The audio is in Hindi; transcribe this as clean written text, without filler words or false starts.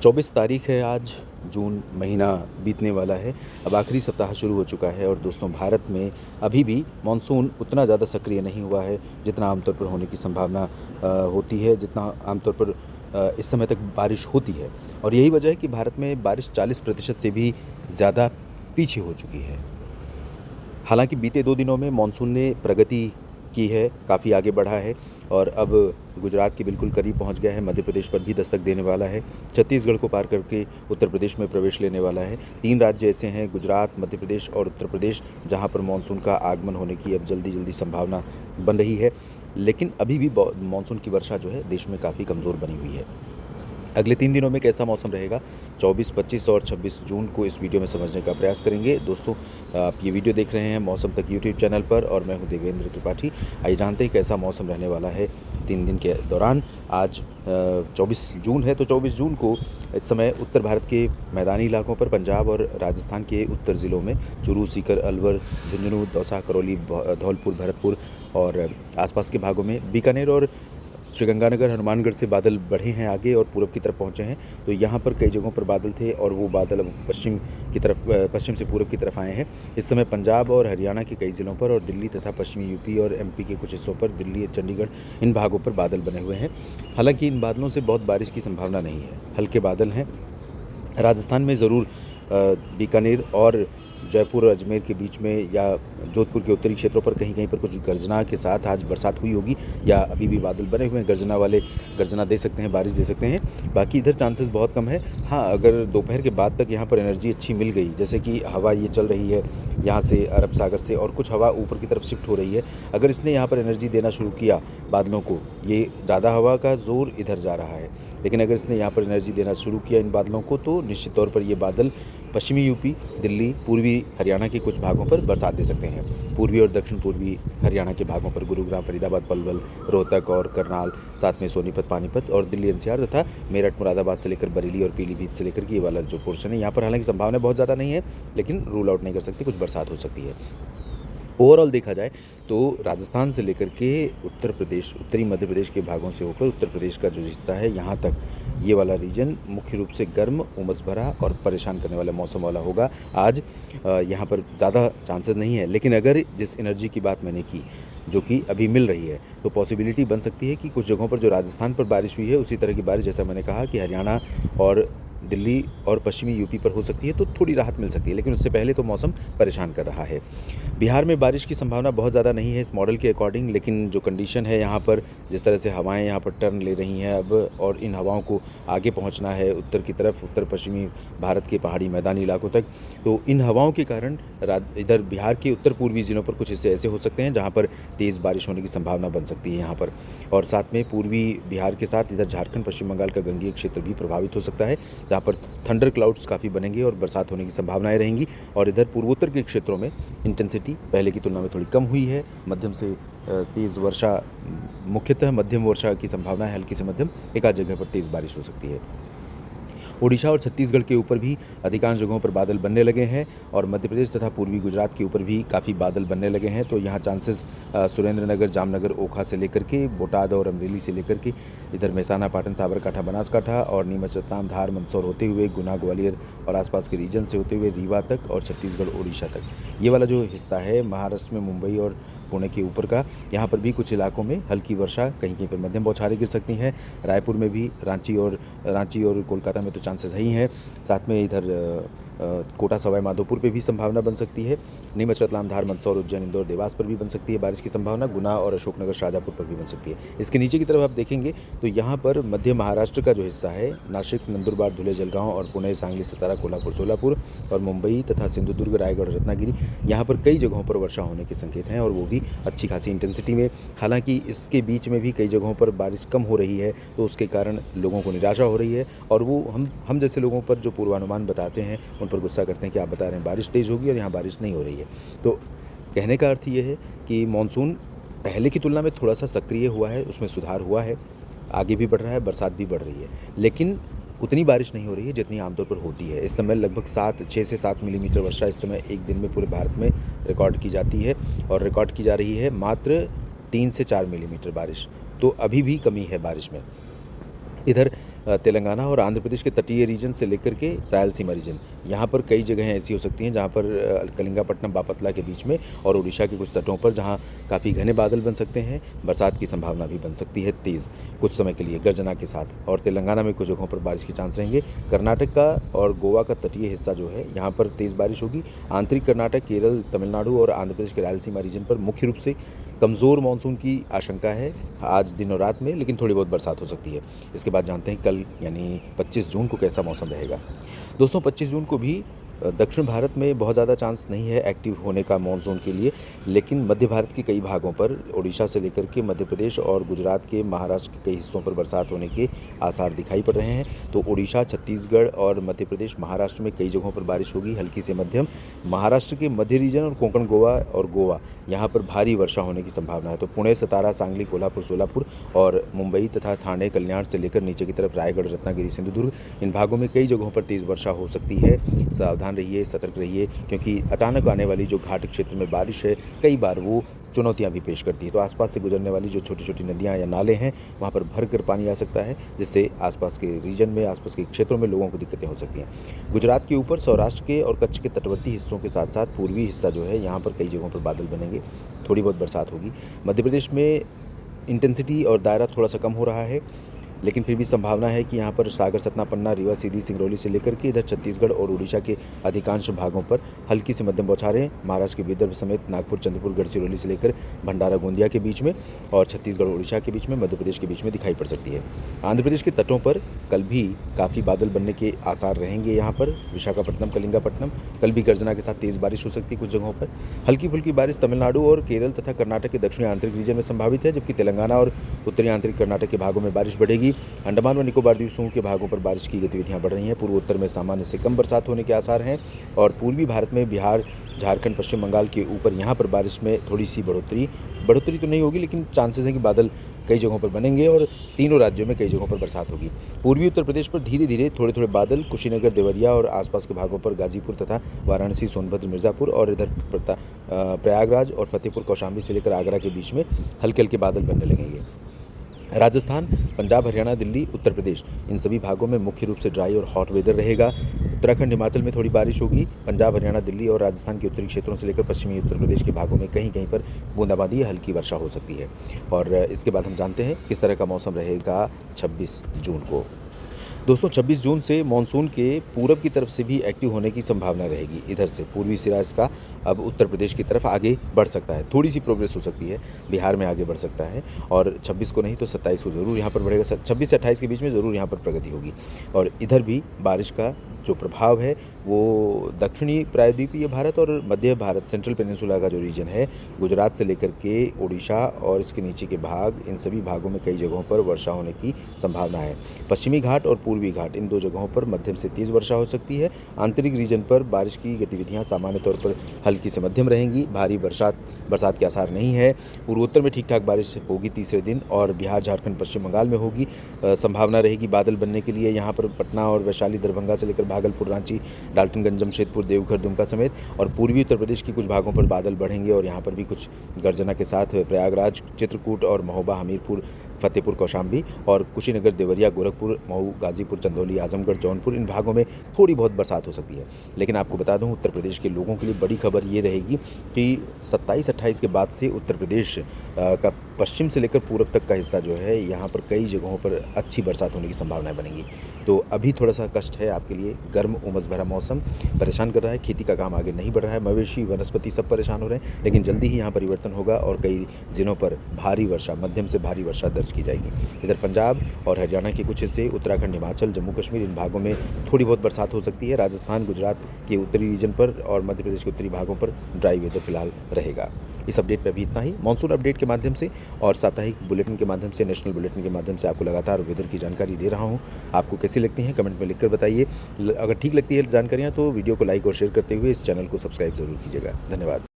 24 तारीख है आज, जून महीना बीतने वाला है। अब आखिरी सप्ताह शुरू हो चुका है और दोस्तों भारत में अभी भी मानसून उतना ज़्यादा सक्रिय नहीं हुआ है जितना आमतौर पर होने की संभावना होती है, जितना आमतौर पर इस समय तक बारिश होती है। और यही वजह है कि भारत में बारिश 40% से भी ज़्यादा पीछे हो चुकी है। हालांकि बीते 2 दिनों में मानसून ने प्रगति की है, काफ़ी आगे बढ़ा है और अब गुजरात के बिल्कुल करीब पहुंच गया है, मध्य प्रदेश पर भी दस्तक देने वाला है, छत्तीसगढ़ को पार करके उत्तर प्रदेश में प्रवेश लेने वाला है। 3 राज्य ऐसे हैं, गुजरात, मध्य प्रदेश और उत्तर प्रदेश, जहां पर मानसून का आगमन होने की अब जल्दी संभावना बन रही है। लेकिन अभी भी मानसून की वर्षा जो है देश में काफ़ी कमज़ोर बनी हुई है। अगले 3 दिनों में कैसा मौसम रहेगा, 24, 25 और 26 जून को इस वीडियो में समझने का प्रयास करेंगे। दोस्तों, आप ये वीडियो देख रहे हैं मौसम तक यूट्यूब चैनल पर और मैं हूं देवेंद्र त्रिपाठी। आइए जानते हैं कैसा मौसम रहने वाला है 3 दिन के दौरान। आज 24 जून है, तो 24 जून को इस समय उत्तर भारत के मैदानी इलाकों पर, पंजाब और राजस्थान के उत्तर ज़िलों में चूरू, सीकर, अलवर, झुंझुनू, दौसा, करौली, धौलपुर, भरतपुर और आसपास के भागों में, बीकानेर और श्रीगंगानगर, हनुमानगढ़ से बादल बढ़े हैं आगे और पूरब की तरफ पहुंचे हैं। तो यहाँ पर कई जगहों पर बादल थे और वो बादल अब पश्चिम से पूरब की तरफ आए हैं। इस समय पंजाब और हरियाणा के कई ज़िलों पर और दिल्ली तथा पश्चिमी यूपी और एमपी के कुछ हिस्सों पर, दिल्ली, चंडीगढ़, इन भागों पर बादल बने हुए हैं। हालांकि इन बादलों से बहुत बारिश की संभावना नहीं है, हल्के बादल हैं। राजस्थान में ज़रूर बीकानेर और जयपुर और अजमेर के बीच में या जोधपुर के उत्तरी क्षेत्रों पर कहीं-कहीं पर कुछ गर्जना के साथ आज बरसात हुई होगी या अभी भी बादल बने हुए हैं, गर्जना दे सकते हैं, बारिश दे सकते हैं। बाकी इधर चांसेस बहुत कम है। हाँ, अगर दोपहर के बाद तक यहाँ पर एनर्जी अच्छी मिल गई, जैसे कि हवा ये चल रही है यहाँ से अरब सागर से और कुछ हवा ऊपर की तरफ शिफ्ट हो रही है, अगर इसने यहाँ पर एनर्जी देना शुरू किया बादलों को, ये ज़्यादा हवा का ज़ोर इधर जा रहा है, लेकिन अगर इसने यहाँ पर एनर्जी देना शुरू किया इन बादलों को, तो निश्चित तौर पर ये बादल पश्चिमी यूपी, दिल्ली, पूर्वी हरियाणा के कुछ भागों पर बरसात दे सकते हैं। पूर्वी और दक्षिण पूर्वी हरियाणा के भागों पर गुरुग्राम, फरीदाबाद, पलवल, रोहतक और करनाल, साथ में सोनीपत, पानीपत और दिल्ली एनसीआर तथा मेरठ, मुरादाबाद से लेकर बरेली और पीलीभीत से लेकर के ये वाला जो पोर्शन है, यहाँ पर हालांकि संभावना बहुत ज़्यादा नहीं है, लेकिन रूल आउट नहीं कर सकती, कुछ बरसात हो सकती है। ओवरऑल देखा जाए तो राजस्थान से लेकर के उत्तर प्रदेश, उत्तरी मध्य प्रदेश के भागों से होकर उत्तर प्रदेश का जो हिस्सा है, यहाँ तक ये वाला रीजन मुख्य रूप से गर्म, उमस भरा और परेशान करने वाला मौसम वाला होगा। आज यहाँ पर ज़्यादा चांसेस नहीं है, लेकिन अगर जिस एनर्जी की बात मैंने की, जो कि अभी मिल रही है, तो पॉसिबिलिटी बन सकती है कि कुछ जगहों पर जो राजस्थान पर बारिश हुई है, उसी तरह की बारिश, जैसा मैंने कहा कि हरियाणा और दिल्ली और पश्चिमी यूपी पर हो सकती है, तो थोड़ी राहत मिल सकती है, लेकिन उससे पहले तो मौसम परेशान कर रहा है। बिहार में बारिश की संभावना बहुत ज़्यादा नहीं है इस मॉडल के अकॉर्डिंग, लेकिन जो कंडीशन है यहाँ पर, जिस तरह से हवाएं यहाँ पर टर्न ले रही हैं अब और इन हवाओं को आगे पहुँचना है उत्तर की तरफ, उत्तर पश्चिमी भारत के पहाड़ी मैदानी इलाकों तक, तो इन हवाओं के कारण इधर बिहार के उत्तर पूर्वी ज़िलों पर कुछ हिस्से ऐसे हो सकते हैं जहाँ पर तेज़ बारिश होने की संभावना बन सकती है यहाँ पर। और साथ में पूर्वी बिहार के साथ इधर झारखंड, पश्चिम बंगाल का गंगीय क्षेत्र भी प्रभावित हो सकता है, जहाँ पर थंडर क्लाउड्स काफ़ी बनेंगे और बरसात होने की संभावनाएं रहेंगी। और इधर पूर्वोत्तर के क्षेत्रों में इंटेंसिटी पहले की तुलना में थोड़ी कम हुई है, मध्यम से तेज़ वर्षा, मुख्यतः मध्यम वर्षा की संभावना है, हल्की से मध्यम, एक आध जगह पर तेज़ बारिश हो सकती है। ओडिशा और छत्तीसगढ़ के ऊपर भी अधिकांश जगहों पर बादल बनने लगे हैं और मध्य प्रदेश तथा पूर्वी गुजरात के ऊपर भी काफ़ी बादल बनने लगे हैं, तो यहाँ चांसेस सुरेंद्रनगर, जामनगर, ओखा से लेकर के बोटाद और अमरेली से लेकर के इधर मेहसाना, पाटन, साबरकांठा, बनासकांठा और नीमच, रतलाम, धार, मंदसौर होते हुए गुना, ग्वालियर और आसपास के रीजन से होते हुए रीवा तक और छत्तीसगढ़, ओडिशा तक, ये वाला जो हिस्सा है महाराष्ट्र में मुंबई और पुणे के ऊपर का, यहाँ पर भी कुछ इलाकों में हल्की वर्षा, कहीं कहीं पर मध्यम बौछारें गिर सकती हैं। रायपुर में भी, रांची और कोलकाता में तो चांसेस ही हैं। साथ में इधर कोटा, सवाई माधोपुर पे भी संभावना बन सकती है। नीमच, रतलाम, धार, मंदसौर, उज्जैन, इंदौर, देवास पर भी बन सकती है बारिश की संभावना। गुना और अशोकनगर, शाजापुर पर भी बन सकती है। इसके नीचे की तरफ आप देखेंगे तो यहाँ पर मध्य महाराष्ट्र का जो हिस्सा है, नासिक, नंदुरबार, धुले, जलगांव और पुणे, सांगली, सतारा, कोल्हापुर, सोलापुर और मुंबई तथा सिंधुदुर्ग, रायगढ़ और रत्नागिरी, यहाँ पर कई जगहों पर वर्षा होने के संकेत हैं और वो भी अच्छी खासी इंटेंसिटी में। हालांकि इसके बीच में भी कई जगहों पर बारिश कम हो रही है, तो उसके कारण लोगों को निराशा हो रही है और वो हम जैसे लोगों पर जो पूर्वानुमान बताते हैं उन पर गुस्सा करते हैं कि आप बता रहे हैं बारिश तेज़ होगी और यहाँ बारिश नहीं हो रही है। तो कहने का अर्थ ये है कि मानसून पहले की तुलना में थोड़ा सा सक्रिय हुआ है, उसमें सुधार हुआ है, आगे भी बढ़ रहा है, बरसात भी बढ़ रही है, लेकिन उतनी बारिश नहीं हो रही है जितनी आमतौर पर होती है। इस समय लगभग 6 से 7 मिलीमीटर वर्षा इस समय एक दिन में पूरे भारत में रिकॉर्ड की जाती है और रिकॉर्ड की जा रही है मात्र 3 से 4 मिलीमीटर बारिश, तो अभी भी कमी है बारिश में। इधर तेलंगाना और आंध्र प्रदेश के तटीय रीजन से लेकर के रायलसीमा रीजन, यहाँ पर कई जगहें ऐसी हो सकती हैं जहाँ पर कलिंगापट्टनम बापतला के बीच में और उड़ीसा के कुछ तटों पर जहाँ काफ़ी घने बादल बन सकते हैं। बरसात की संभावना भी बन सकती है तेज़ कुछ समय के लिए गर्जना के साथ, और तेलंगाना में कुछ जगहों पर बारिश के चांस रहेंगे। कर्नाटक का और गोवा का तटीय हिस्सा जो है यहाँ पर तेज़ बारिश होगी। आंतरिक कर्नाटक, केरल, तमिलनाडु और आंध्र प्रदेश के रायलसीमा रीजन पर मुख्य रूप से कमज़ोर मानसून की आशंका है आज दिन और रात में, लेकिन थोड़ी बहुत बरसात हो सकती है। इसके बाद जानते हैं कल यानी 25 जून को कैसा मौसम रहेगा। दोस्तों 25 जून को भी दक्षिण भारत में बहुत ज़्यादा चांस नहीं है एक्टिव होने का मानसून के लिए, लेकिन मध्य भारत के कई भागों पर उड़ीसा से लेकर के मध्य प्रदेश और गुजरात के महाराष्ट्र के कई हिस्सों पर बरसात होने के आसार दिखाई पड़ रहे हैं। तो उड़ीसा, छत्तीसगढ़ और मध्य प्रदेश, महाराष्ट्र में कई जगहों पर बारिश होगी हल्की से मध्यम। महाराष्ट्र के मध्य रीजन और कोंकण गोवा यहाँ पर भारी वर्षा होने की संभावना है। तो पुणे, सतारा, सांगली, कोल्हापुर, सोलापुर और मुंबई तथा ठाणे, कल्याण से लेकर नीचे की तरफ रायगढ़, रत्नागिरी, सिंधुदुर्ग, इन भागों में कई जगहों पर तेज़ वर्षा हो सकती है। सावधान रहिए, सतर्क रहिए, क्योंकि अचानक आने वाली जो घाट क्षेत्र में बारिश है कई बार वो चुनौतियां भी पेश करती है। तो आसपास से गुजरने वाली जो छोटी छोटी नदियां या नाले हैं वहाँ पर भर कर पानी आ सकता है, जिससे आसपास के रीजन में, आसपास के क्षेत्रों में लोगों को दिक्कतें हो सकती हैं। गुजरात के ऊपर सौराष्ट्र के और कच्छ के तटवर्ती हिस्सों के साथ साथ पूर्वी हिस्सा जो है यहाँ पर कई जगहों पर बादल बनेंगे, थोड़ी बहुत बरसात होगी। मध्य प्रदेश में इंटेंसिटी और दायरा थोड़ा सा कम हो रहा है, लेकिन फिर भी संभावना है कि यहाँ पर सागर, सतना, पन्ना, रीवा, सीधी, सिंगरौली से लेकर के इधर छत्तीसगढ़ और उड़ीसा के अधिकांश भागों पर हल्की से मध्यम बौछारें, महाराष्ट्र के विदर्भ समेत नागपुर, चंद्रपुर, गढ़चिरौली से लेकर भंडारा, गोंदिया के बीच में और छत्तीसगढ़, उड़ीसा के बीच में, मध्य प्रदेश के बीच में दिखाई पड़ सकती है। आंध्र प्रदेश के तटों पर कल भी काफ़ी बादल बनने के आसार रहेंगे। यहाँ पर विशाखापट्टनम, कलिंगापट्टनम कल भी गर्जना के साथ तेज़ बारिश हो सकती है कुछ जगहों पर। हल्की फुल्की बारिश तमिलनाडु और केरल तथा कर्नाटक के दक्षिणी आंतरिक रीजन में संभावित है, जबकि तेलंगाना और उत्तरी आंतरिक कर्नाटक के भागों में बारिश बढ़ेगी। अंडमान व निकोबार द्वीप समूह के भागों पर बारिश की गतिविधियां बढ़ रही हैं। पूर्वोत्तर में सामान्य से कम बरसात होने के आसार हैं और पूर्वी भारत में बिहार, झारखंड, पश्चिम बंगाल के ऊपर यहाँ पर बारिश में थोड़ी सी बढ़ोतरी तो नहीं होगी, लेकिन चांसेस हैं कि बादल कई जगहों पर बनेंगे और तीनों राज्यों में कई जगहों पर बरसात होगी। पूर्वी उत्तर प्रदेश पर धीरे धीरे थोड़े थोड़े बादल कुशीनगर, देवरिया और आसपास के भागों पर गाजीपुर तथा वाराणसी, सोनभद्र, मिर्ज़ापुर और इधर प्रयागराज और फतेहपुर कौशाम्बी से लेकर आगरा के बीच में हल्के हल्के बादल बनने लगेंगे। राजस्थान, पंजाब, हरियाणा, दिल्ली, उत्तर प्रदेश, इन सभी भागों में मुख्य रूप से ड्राई और हॉट वेदर रहेगा। उत्तराखंड, हिमाचल में थोड़ी बारिश होगी। पंजाब, हरियाणा, दिल्ली और राजस्थान के उत्तरी क्षेत्रों से लेकर पश्चिमी उत्तर प्रदेश के भागों में कहीं कहीं पर बूंदाबांदी या हल्की वर्षा हो सकती है। और इसके बाद हम जानते हैं किस तरह का मौसम रहेगा 26 जून को। दोस्तों 26 जून से मानसून के पूरब की तरफ से भी एक्टिव होने की संभावना रहेगी। इधर से पूर्वी सिरा इसका अब उत्तर प्रदेश की तरफ आगे बढ़ सकता है, थोड़ी सी प्रोग्रेस हो सकती है, बिहार में आगे बढ़ सकता है और 26 को नहीं तो 27 को ज़रूर यहाँ पर बढ़ेगा। 26 से 28 के बीच में ज़रूर यहाँ पर प्रगति होगी। और इधर भी बारिश का जो प्रभाव है वो दक्षिणी प्रायद्वीपीय भारत और मध्य भारत, सेंट्रल पेनिनसुला का जो रीजन है, गुजरात से लेकर के उड़ीसा और इसके नीचे के भाग, इन सभी भागों में कई जगहों पर वर्षा होने की संभावना है। पश्चिमी घाट और पूर्वी घाट, इन दो जगहों पर मध्यम से तेज़ वर्षा हो सकती है। आंतरिक रीजन पर बारिश की गतिविधियां सामान्य तौर पर हल्की से मध्यम रहेंगी, भारी बरसात के आसार नहीं है। पूर्वोत्तर में ठीक ठाक बारिश होगी तीसरे दिन और बिहार, झारखंड, पश्चिम बंगाल में होगी। संभावना रहेगी बादल बनने के लिए यहाँ पर पटना और वैशाली, दरभंगा से लेकर भागलपुर, रांची, डाल्टनगंज, जमशेदपुर, देवघर, दुमका समेत और पूर्वी उत्तर प्रदेश के कुछ भागों पर बादल बढ़ेंगे और यहाँ पर भी कुछ गर्जना के साथ प्रयागराज, चित्रकूट और महोबा, हमीरपुर, फतेहपुर कौशाम्बी और कुशीनगर, देवरिया, गोरखपुर, मऊ, गाजीपुर, चंदौली, आजमगढ़, जौनपुर, इन भागों में थोड़ी बहुत बरसात हो सकती है। लेकिन आपको बता दूं उत्तर प्रदेश के लोगों के लिए बड़ी खबर ये रहेगी कि 27-28 के बाद से उत्तर प्रदेश का पश्चिम से लेकर पूरब तक का हिस्सा जो है, यहाँ पर कई जगहों पर अच्छी बरसात होने की संभावनाएं बनेंगी। तो अभी थोड़ा सा कष्ट है आपके लिए, गर्म उमस भरा मौसम परेशान कर रहा है, खेती का काम आगे नहीं बढ़ रहा है, मवेशी, वनस्पति सब परेशान हो रहे हैं, लेकिन जल्दी ही यहाँ परिवर्तन होगा और कई जिलों पर भारी वर्षा, मध्यम से भारी वर्षा दर्ज की जाएगी। इधर पंजाब और हरियाणा के कुछ हिस्से, उत्तराखंड, हिमाचल, जम्मू कश्मीर, इन भागों में थोड़ी बहुत बरसात हो सकती है। राजस्थान, गुजरात के उत्तरी रीजन पर और मध्य प्रदेश के उत्तरी भागों पर ड्राई वेदर फिलहाल रहेगा। इस अपडेट पे अभी इतना ही। मॉनसून अपडेट के माध्यम से और साप्ताहिक बुलेटिन के माध्यम से, नेशनल बुलेटिन के माध्यम से आपको लगातार वेदर की जानकारी दे रहा हूँ। आपको कैसी लगती हैं कमेंट में लिखकर बताइए। अगर ठीक लगती है जानकारियाँ तो वीडियो को लाइक और शेयर करते हुए इस चैनल को सब्सक्राइब जरूर कीजिएगा। धन्यवाद।